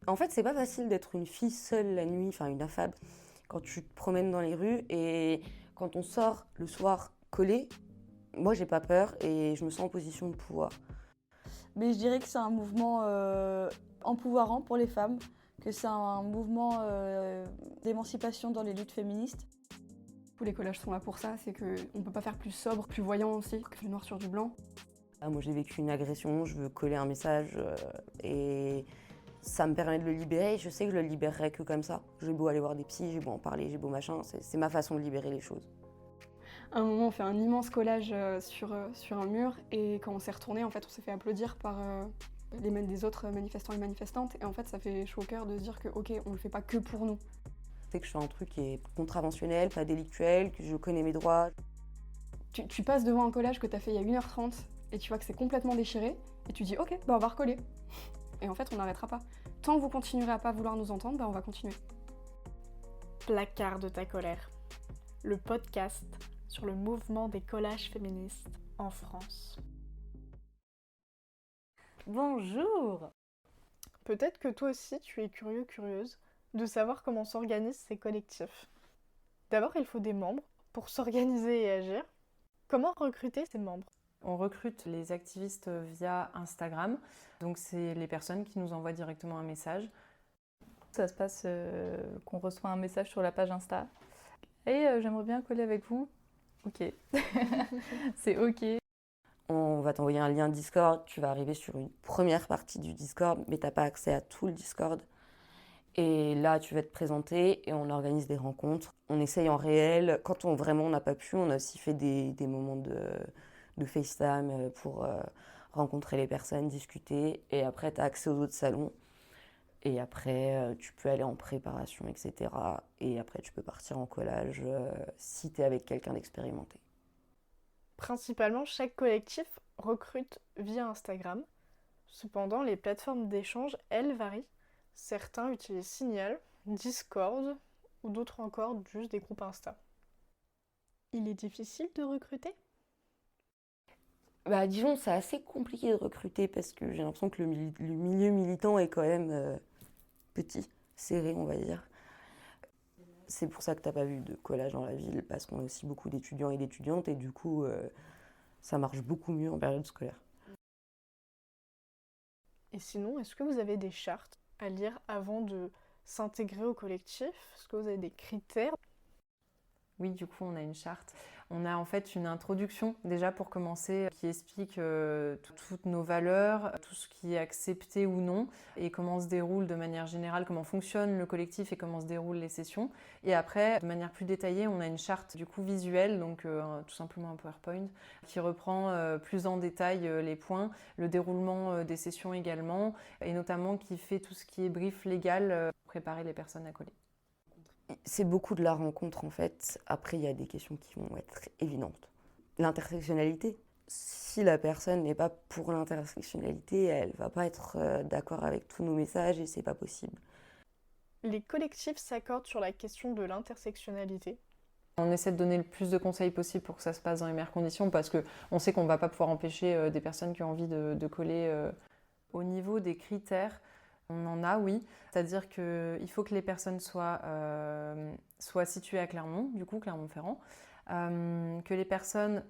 En fait, c'est pas facile d'être une fille seule la nuit, enfin une AFAB, quand tu te promènes dans les rues et quand on sort le soir collé. Moi, j'ai pas peur et je me sens en position de pouvoir. Mais je dirais que c'est un mouvement empouvoirant pour les femmes, que c'est un mouvement d'émancipation dans les luttes féministes. Tous les collages sont là pour ça, c'est qu'on ne peut pas faire plus sobre, plus voyant aussi que le noir sur du blanc. Ah, moi, j'ai vécu une agression, je veux coller un message et ça me permet de le libérer. Je sais que je le libérerai que comme ça. J'ai beau aller voir des psys, j'ai beau en parler, j'ai beau machin, c'est ma façon de libérer les choses. À un moment, on fait un immense collage sur un mur et quand on s'est retourné, en fait, on s'est fait applaudir par des autres manifestants et manifestantes. Et en fait, ça fait chaud au cœur de se dire que, ok, on le fait pas que pour nous. C'est que je fais un truc qui est contraventionnel, pas délictuel, que je connais mes droits. Tu passes devant un collage que tu as fait il y a 1h30 et tu vois que c'est complètement déchiré et tu dis, ok, bah on va recoller. Et en fait, on n'arrêtera pas. Tant que vous continuerez à pas vouloir nous entendre, bah on va continuer. Placard de ta colère, le podcast sur le mouvement des collages féministes en France. Bonjour! Peut-être que toi aussi tu es curieuse de savoir comment s'organisent ces collectifs. D'abord, il faut des membres pour s'organiser et agir. Comment recruter ces membres? On recrute les activistes via Instagram, donc c'est les personnes qui nous envoient directement un message. Ça se passe qu'on reçoit un message sur la page Insta. Et j'aimerais bien coller avec vous. Ok. C'est ok. On va t'envoyer un lien Discord, tu vas arriver sur une première partie du Discord, mais t'as pas accès à tout le Discord. Et là, tu vas te présenter et on organise des rencontres. On essaye en réel. Quand vraiment on n'a pas pu, on a aussi fait des moments de FaceTime pour rencontrer les personnes, discuter. Et après, tu as accès aux autres salons. Et après, tu peux aller en préparation, etc. Et après, tu peux partir en collage si tu es avec quelqu'un d'expérimenté. Principalement, chaque collectif recrute via Instagram. Cependant, les plateformes d'échange, elles, varient. Certains utilisent Signal, Discord ou d'autres encore juste des groupes Insta. Il est difficile de recruter? Bah, disons, c'est assez compliqué de recruter parce que j'ai l'impression que le milieu militant est quand même petit, serré, on va dire. C'est pour ça que t'as pas vu de collage dans la ville, parce qu'on a aussi beaucoup d'étudiants et d'étudiantes, et du coup, ça marche beaucoup mieux en période scolaire. Et sinon, est-ce que vous avez des chartes à lire avant de s'intégrer au collectif? Est-ce que vous avez des critères? Oui, du coup, on a une charte. On a en fait une introduction déjà pour commencer qui explique toutes nos valeurs, tout ce qui est accepté ou non et comment se déroule de manière générale, comment fonctionne le collectif et comment se déroulent les sessions. Et après, de manière plus détaillée, on a une charte du coup visuelle, donc tout simplement un PowerPoint, qui reprend plus en détail les points, le déroulement des sessions également et notamment qui fait tout ce qui est brief légal pour préparer les personnes à coller. C'est beaucoup de la rencontre en fait. Après, il y a des questions qui vont être évidentes. L'intersectionnalité. Si la personne n'est pas pour l'intersectionnalité, elle va pas être d'accord avec tous nos messages et c'est pas possible. Les collectifs s'accordent sur la question de l'intersectionnalité. On essaie de donner le plus de conseils possible pour que ça se passe dans les meilleures conditions parce qu'on sait qu'on ne va pas pouvoir empêcher des personnes qui ont envie de coller. Au niveau des critères, on en a, oui. C'est-à-dire qu'il faut que les personnes soient situées à Clermont, du coup, Clermont-Ferrand. Que les personnes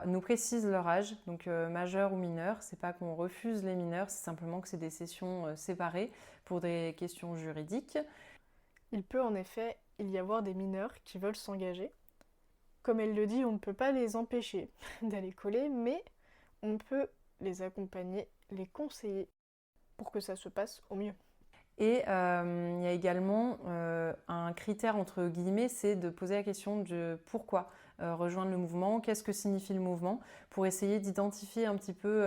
nous précisent leur âge, donc majeur ou mineur. C'est pas qu'on refuse les mineurs, c'est simplement que c'est des sessions séparées pour des questions juridiques. Il peut en effet y avoir des mineurs qui veulent s'engager. Comme elle le dit, on ne peut pas les empêcher d'aller coller, mais on peut les accompagner, les conseiller pour que ça se passe au mieux. Et il y a également un critère entre guillemets, c'est de poser la question de pourquoi rejoindre le mouvement, qu'est-ce que signifie le mouvement, pour essayer d'identifier un petit peu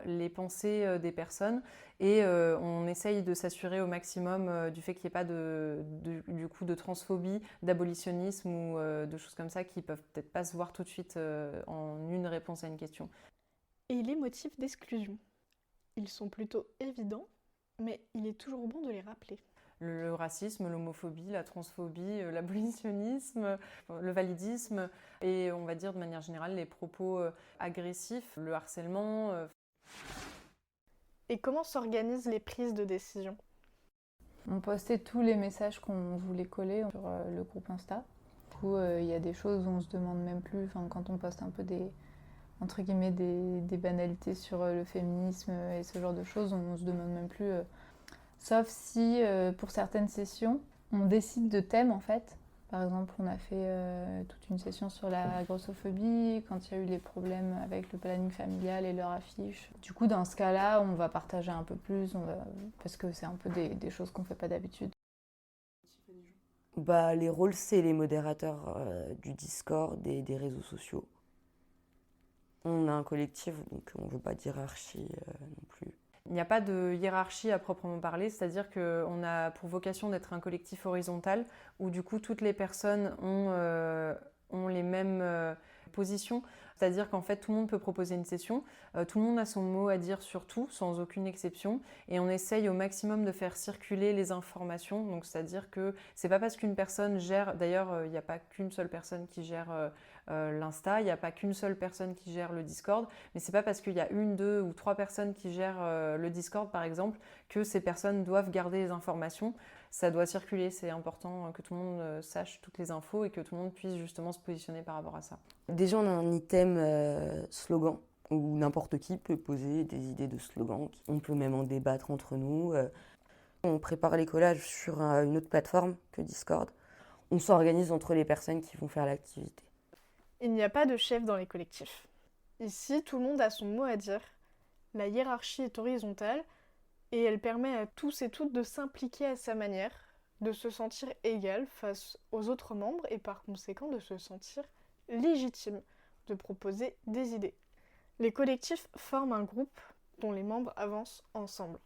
les pensées des personnes. Et on essaye de s'assurer au maximum du fait qu'il n'y ait pas du coup de transphobie, d'abolitionnisme ou de choses comme ça qui peuvent peut-être pas se voir tout de suite en une réponse à une question. Et les motifs d'exclusion, ils sont plutôt évidents, mais il est toujours bon de les rappeler. Le racisme, l'homophobie, la transphobie, l'abolitionnisme, le validisme et on va dire de manière générale les propos agressifs, le harcèlement. Et comment s'organisent les prises de décision? On postait tous les messages qu'on voulait coller sur le groupe Insta. Du coup, il y a des choses où on se demande même plus, quand on poste un peu entre guillemets, des banalités sur le féminisme et ce genre de choses, on se demande même plus. Sauf si, pour certaines sessions, on décide de thèmes en fait. Par exemple, on a fait toute une session sur la grossophobie, quand il y a eu les problèmes avec le planning familial et leur affiche. Du coup, dans ce cas-là, on va partager un peu plus, parce que c'est un peu des choses qu'on ne fait pas d'habitude. Les rôles, c'est les modérateurs du Discord et des réseaux sociaux. On a un collectif, donc on ne veut pas d'hierarchie non plus. Il n'y a pas de hiérarchie à proprement parler, c'est-à-dire qu'on a pour vocation d'être un collectif horizontal où du coup toutes les personnes ont les mêmes positions. C'est-à-dire qu'en fait tout le monde peut proposer une session, tout le monde a son mot à dire sur tout, sans aucune exception, et on essaye au maximum de faire circuler les informations. Donc c'est-à-dire que c'est pas parce qu'une personne gère, d'ailleurs il n'y a pas qu'une seule personne qui gère l'Insta, il n'y a pas qu'une seule personne qui gère le Discord, mais c'est pas parce qu'il y a 1, 2 ou 3 personnes qui gèrent le Discord par exemple que ces personnes doivent garder les informations. Ça doit circuler, c'est important que tout le monde sache toutes les infos et que tout le monde puisse justement se positionner par rapport à ça. Déjà, on a un item slogan où n'importe qui peut poser des idées de slogans. On peut même en débattre entre nous. On prépare les collages sur une autre plateforme que Discord. On s'organise entre les personnes qui vont faire l'activité. Il n'y a pas de chef dans les collectifs. Ici, tout le monde a son mot à dire. La hiérarchie est horizontale et elle permet à tous et toutes de s'impliquer à sa manière, de se sentir égal face aux autres membres et par conséquent de se sentir légitime, de proposer des idées. Les collectifs forment un groupe dont les membres avancent ensemble.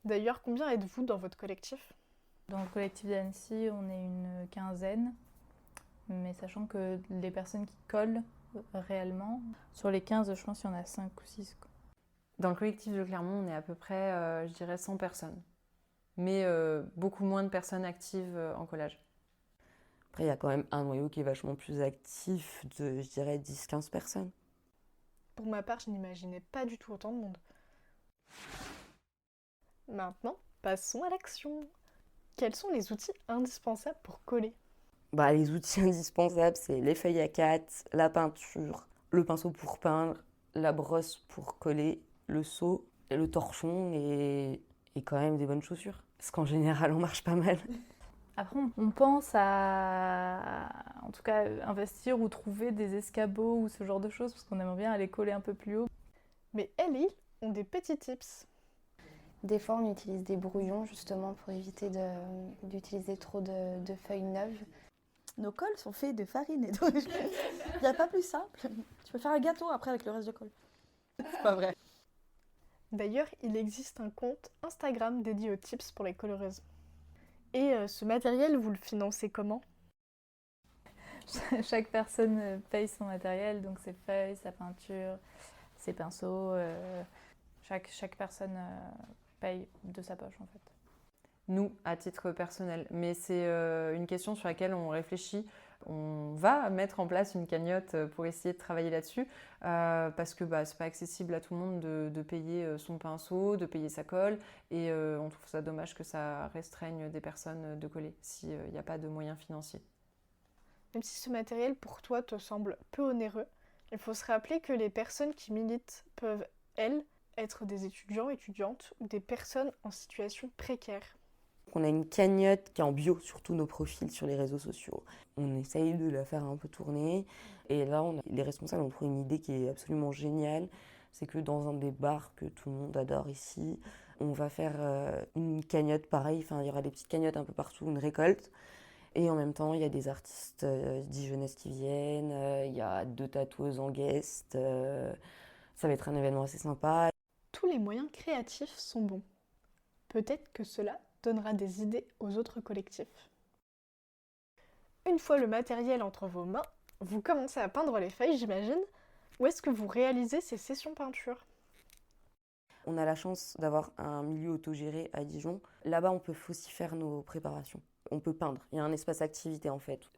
D'ailleurs, combien êtes-vous dans votre collectif ? Dans le collectif d'Annecy, on est une quinzaine, mais sachant que les personnes qui collent réellement, sur les 15, je pense qu'il y en a 5 ou 6. Dans le collectif de Clermont, on est à peu près, je dirais, 100 personnes. Mais beaucoup moins de personnes actives en collage. Après, il y a quand même un noyau qui est vachement plus actif de, je dirais, 10-15 personnes. Pour ma part, je n'imaginais pas du tout autant de monde. Maintenant, passons à l'action. Quels sont les outils indispensables pour coller ? Les outils indispensables, c'est les feuilles A4, la peinture, le pinceau pour peindre, la brosse pour coller, le seau, le torchon et quand même des bonnes chaussures. Parce qu'en général, on marche pas mal. Après, on pense à, en tout cas, investir ou trouver des escabeaux ou ce genre de choses, parce qu'on aimerait bien aller coller un peu plus haut. Mais Ellie ont des petits tips. Des fois, on utilise des brouillons justement pour éviter d'utiliser trop de feuilles neuves. Nos cols sont faits de farine et d'eau. Il n'y a pas plus simple. Tu peux faire un gâteau après avec le reste de colle. C'est pas vrai. D'ailleurs, il existe un compte Instagram dédié aux tips pour les coloreuses. Et ce matériel, vous le financez comment ? Chaque personne paye son matériel, donc ses feuilles, sa peinture, ses pinceaux. Chaque personne paye de sa poche en fait. Nous, à titre personnel. Mais c'est une question sur laquelle on réfléchit. On va mettre en place une cagnotte pour essayer de travailler là-dessus parce que c'est pas accessible à tout le monde de payer son pinceau, de payer sa colle et on trouve ça dommage que ça restreigne des personnes de coller s'il n'y a pas de moyens financiers. Même si ce matériel pour toi te semble peu onéreux, il faut se rappeler que les personnes qui militent peuvent, elles, être des étudiants, étudiantes ou des personnes en situation précaire. On a une cagnotte qui est en bio sur tous nos profils sur les réseaux sociaux. On essaye de la faire un peu tourner. Et là, les responsables ont trouvé une idée qui est absolument géniale. C'est que dans un des bars que tout le monde adore ici, on va faire une cagnotte pareille. Enfin, il y aura des petites cagnottes un peu partout, une récolte. Et en même temps, il y a des artistes dijonnaises qui viennent. Il y a 2 tatoueuses en guest. Ça va être un événement assez sympa. Tous les moyens créatifs sont bons. Peut-être que cela donnera des idées aux autres collectifs. Une fois le matériel entre vos mains, vous commencez à peindre les feuilles, j'imagine. Où est-ce que vous réalisez ces sessions peinture ? On a la chance d'avoir un milieu autogéré à Dijon. Là-bas, on peut aussi faire nos préparations. On peut peindre. Il y a un espace activité en fait.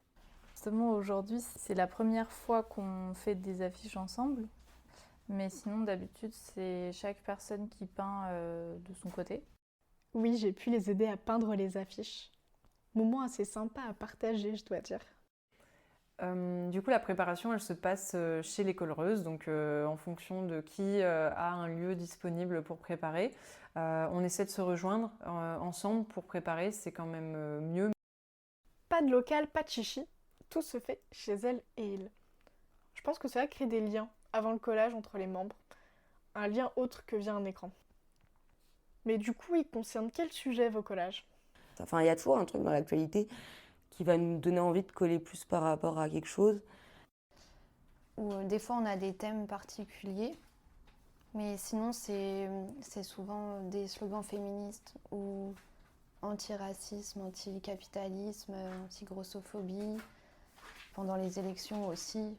Justement, aujourd'hui, c'est la première fois qu'on fait des affiches ensemble. Mais sinon, d'habitude, c'est chaque personne qui peint de son côté. Oui, j'ai pu les aider à peindre les affiches. Moment assez sympa à partager, je dois dire. Du coup, la préparation, elle se passe chez les collereuses, donc en fonction de qui a un lieu disponible pour préparer. On essaie de se rejoindre ensemble pour préparer, c'est quand même mieux. Pas de local, pas de chichi, tout se fait chez elle et il. Je pense que cela crée des liens avant le collage entre les membres, un lien autre que via un écran. Mais du coup, il concerne quel sujet vos collages ? Enfin, il y a toujours un truc dans l'actualité qui va nous donner envie de coller plus par rapport à quelque chose. Ou des fois, on a des thèmes particuliers, mais sinon, c'est souvent des slogans féministes ou anti-racisme, anti-capitalisme, anti-grossophobie, pendant les élections aussi.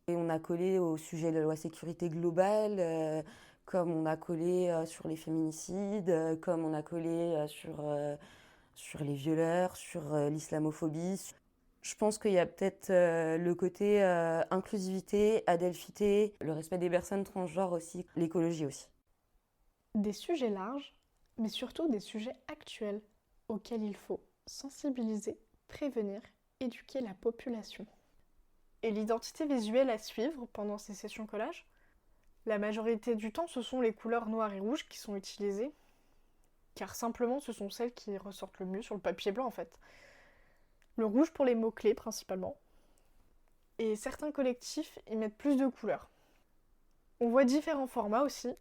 Et on a collé au sujet de la loi sécurité globale, comme on a collé sur les féminicides, comme on a collé sur les violeurs, sur l'islamophobie. Je pense qu'il y a peut-être le côté inclusivité, adelphité, le respect des personnes transgenres aussi, l'écologie aussi. Des sujets larges, mais surtout des sujets actuels auxquels il faut sensibiliser, prévenir, éduquer la population. Et l'identité visuelle à suivre pendant ces sessions collage ? La majorité du temps, ce sont les couleurs noires et rouges qui sont utilisées, car simplement ce sont celles qui ressortent le mieux sur le papier blanc en fait. Le rouge pour les mots-clés principalement. Et certains collectifs y mettent plus de couleurs. On voit différents formats aussi.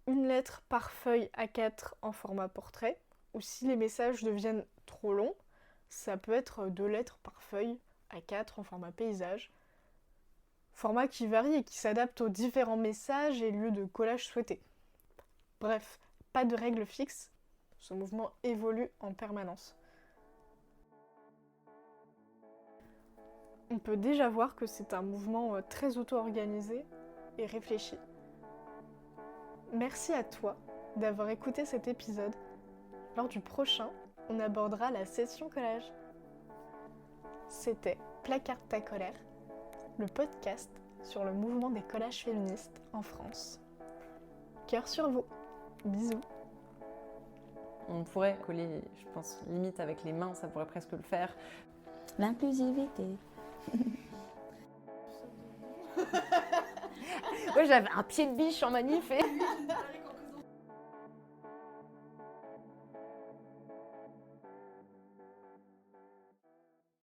Une lettre par feuille A4 en format portrait, ou si les messages deviennent trop longs, ça peut être 2 lettres par feuille A4 en format paysage. Format qui varie et qui s'adapte aux différents messages et lieux de collage souhaités. Bref, pas de règles fixes, ce mouvement évolue en permanence. On peut déjà voir que c'est un mouvement très auto-organisé et réfléchi. Merci à toi d'avoir écouté cet épisode. Lors du prochain, on abordera la session collage. C'était Placarde ta colère, le podcast sur le mouvement des collages féministes en France. Cœur sur vous. Bisous. On pourrait coller, je pense, limite avec les mains, ça pourrait presque le faire. L'inclusivité. Ouais, j'avais un pied de biche en manif et...